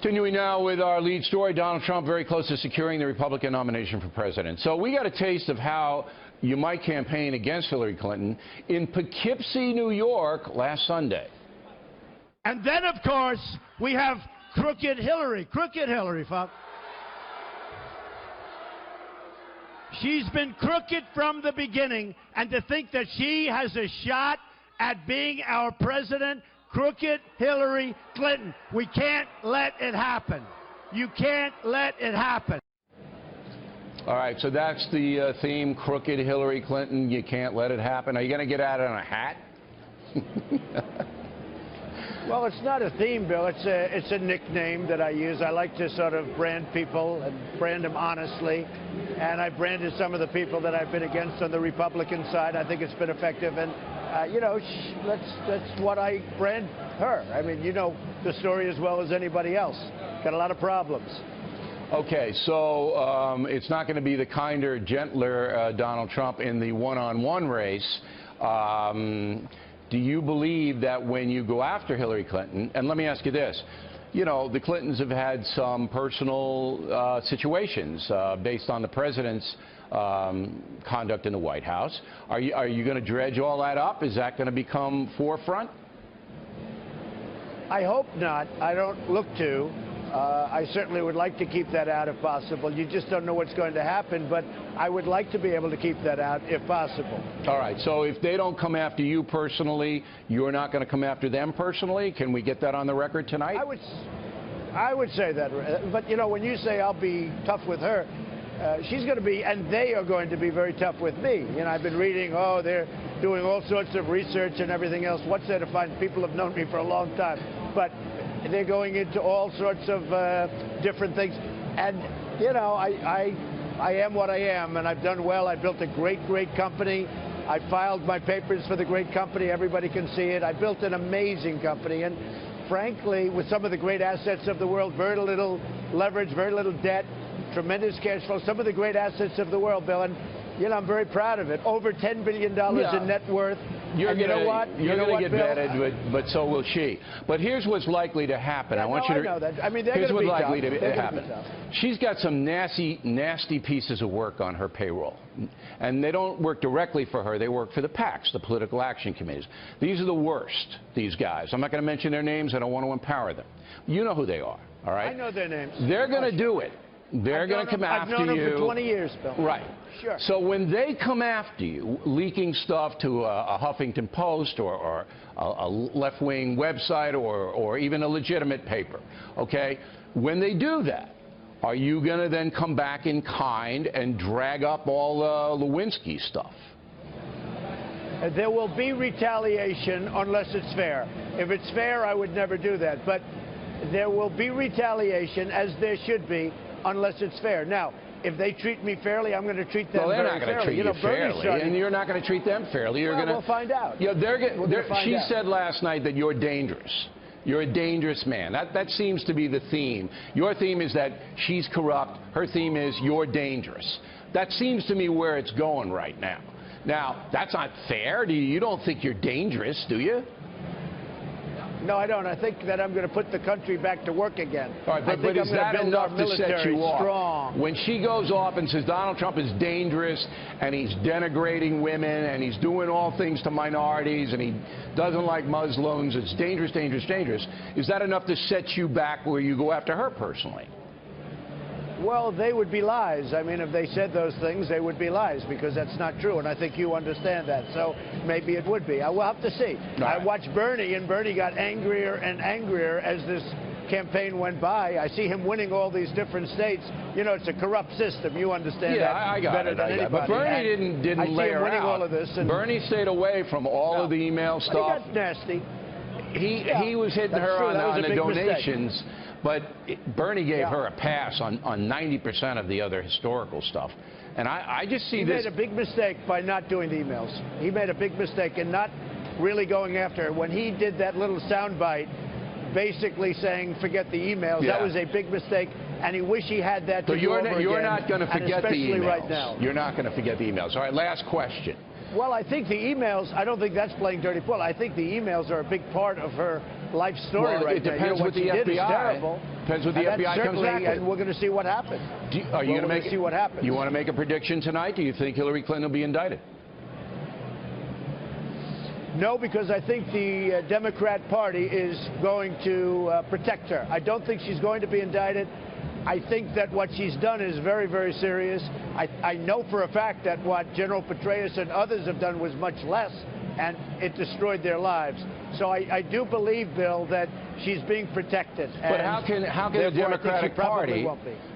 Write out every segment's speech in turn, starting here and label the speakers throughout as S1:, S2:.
S1: Continuing now with our lead story, Donald Trump very close to securing the Republican nomination for president. So we got a taste of how you might campaign against Hillary Clinton in Poughkeepsie, New York last Sunday.
S2: And then, of course, we have Crooked Hillary. Crooked Hillary, folks. She's been crooked from the beginning, and to think that she has a shot at being our president, crooked Hillary Clinton. We can't let it happen. You can't let it happen.
S1: All right, so that's the theme, crooked Hillary Clinton. You can't let it happen. Are you going to get at it on a hat?
S2: Well, it's not a theme, Bill. It's a nickname that I use. I like to sort of brand people and brand them honestly. And I branded some of the people that I've been against on the Republican side. I think it's been effective. And, you know, that's what I brand her. I mean, you know the story as well as anybody else. Got a lot of problems.
S1: Okay, so it's not going to be the kinder, gentler Donald Trump in the one-on-one race. Do you believe that when you go after Hillary Clinton, and let me ask you this, you know, the Clintons have had some personal situations based on the president's conduct in the White House. Are you going to dredge all that up? Is that going to become forefront?
S2: I hope not. I don't look to. I certainly would like to keep that out if possible. You just don't know what's going to happen, but I would like to be able to keep that out if possible.
S1: All right, so if they don't come after you personally, you're not going to come after them personally? Can we get that on the record tonight?
S2: I would say that, but you know, when you say I'll be tough with her, she's going to be, and they are going to be very tough with me. You know, I've been reading, oh, they're doing all sorts of research and everything else. What's there to find? People have known me for a long time, but they're going into all sorts of different things. And, you know, I am what I am, and I've done well. I built a great, great company. I filed my papers for the great company. Everybody can see it. I built an amazing company. And, frankly, with some of the great assets of the world, very little leverage, very little debt, tremendous cash flow, some of the great assets of the world, Bill. And, you know, I'm very proud of it. Over $10 billion in net worth.
S1: You're
S2: and you know what?
S1: You're going to get vetted, but so will she. But here's what's likely to happen.
S2: Yeah,
S1: I want you to.
S2: I know that. I mean, they're going to be
S1: likely
S2: tough.
S1: to happen. She's got some nasty, nasty pieces of work on her payroll, and they don't work directly for her. They work for the PACs, the political action committees. These are the worst. These guys. I'm not going to mention their names. I don't want to empower them. You know who they are. All right.
S2: I know their names.
S1: They're going to do it. They're going to come after you.
S2: I've known them for 20 years, Bill.
S1: Right.
S2: Sure.
S1: So when they come after you, leaking stuff to a Huffington Post or a left-wing website or even a legitimate paper, okay, when they do that, are you going to then come back in kind and drag up all the Lewinsky stuff?
S2: There will be retaliation unless it's fair. If it's fair, I would never do that. But there will be retaliation, as there should be, unless it's fair. Now, if they treat me fairly, I'm going to treat them very fairly.
S1: Well, they're not going to treat you fairly, and you're not going to treat them fairly.
S2: We'll find out.
S1: Yeah, she said last night that you're dangerous. You're a dangerous man. That seems to be the theme. Your theme is that she's corrupt. Her theme is you're dangerous. That seems to me where it's going right now. Now, that's not fair. You don't think you're dangerous, do you?
S2: No, I don't. I think that I'm going to put the country back to work again.
S1: All right, but is that enough to set you off?
S2: Strong.
S1: When she goes off and says Donald Trump is dangerous and he's denigrating women and he's doing all things to minorities and he doesn't like Muslims, it's dangerous, dangerous, dangerous, is that enough to set you back where you go after her personally?
S2: Well, they would be lies. I mean, if they said those things, they would be lies because that's not true, and I think you understand that. So maybe it would be. I will have to see.
S1: Right.
S2: I watched Bernie, and Bernie got angrier and angrier as this campaign went by. I see him winning all these different states. You know, it's a corrupt system. You understand that
S1: I got
S2: better
S1: it,
S2: than anybody.
S1: But Bernie didn't lay her out.
S2: All of this and
S1: Bernie stayed away from all of the email stuff.
S2: He got nasty.
S1: He was hitting her on the donations.
S2: Mistake.
S1: But Bernie gave her a pass on 90% of the other historical stuff. And I just see this.
S2: He made a big mistake by not doing the emails. He made a big mistake in not really going after her. When he did that little soundbite basically saying forget the emails, that was a big mistake. And he wished he had that to do over again.
S1: You're not going to forget the emails.
S2: Right now.
S1: You're not going to forget the emails. All right, last question.
S2: Well, I think the emails, I don't think that's playing dirty pool. I think the emails are a big part of her life story
S1: well,
S2: right
S1: it depends
S2: now.
S1: what the
S2: she did is
S1: FBI.
S2: terrible.
S1: Depends what the FBI comes back with.
S2: And we're going to see what happens.
S1: Are you going to
S2: see what happens?
S1: You want to make a prediction tonight? Do you think Hillary Clinton will be indicted?
S2: No, because I think the Democrat Party is going to protect her. I don't think she's going to be indicted. I think that what she's done is very, very serious. I know for a fact that what General Petraeus and others have done was much less, and it destroyed their lives. So I do believe, Bill, that she's being protected.
S1: But how can the Democratic Party?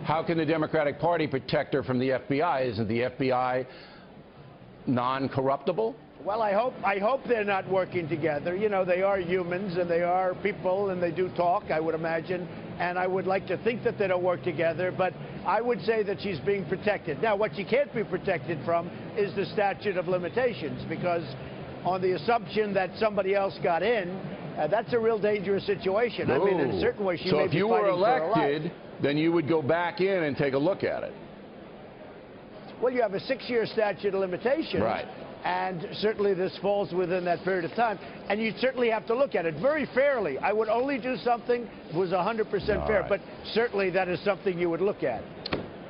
S1: How can the Democratic Party protect her from the FBI? Isn't the FBI non-corruptible?
S2: Well, I hope they're not working together. You know, they are humans and they are people and they do talk, I would imagine. And I would like to think that they don't work together, but I would say that she's being protected. Now, what she can't be protected from is the statute of limitations, because on the assumption that somebody else got in, that's a real dangerous situation.
S1: Ooh.
S2: I mean, in a certain way, she may be fighting for her life.
S1: So if you were elected, then you would go back in and take a look at it.
S2: Well, you have a 6-year statute of limitations.
S1: Right.
S2: And certainly this falls within that period of time. And you certainly have to look at it very fairly. I would only do something that was 100% fair, but certainly that is something you would look at.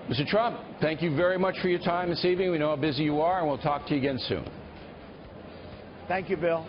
S1: Mr. Trump, thank you very much for your time this evening. We know how busy you are, and we'll talk to you again soon.
S2: Thank you, Bill.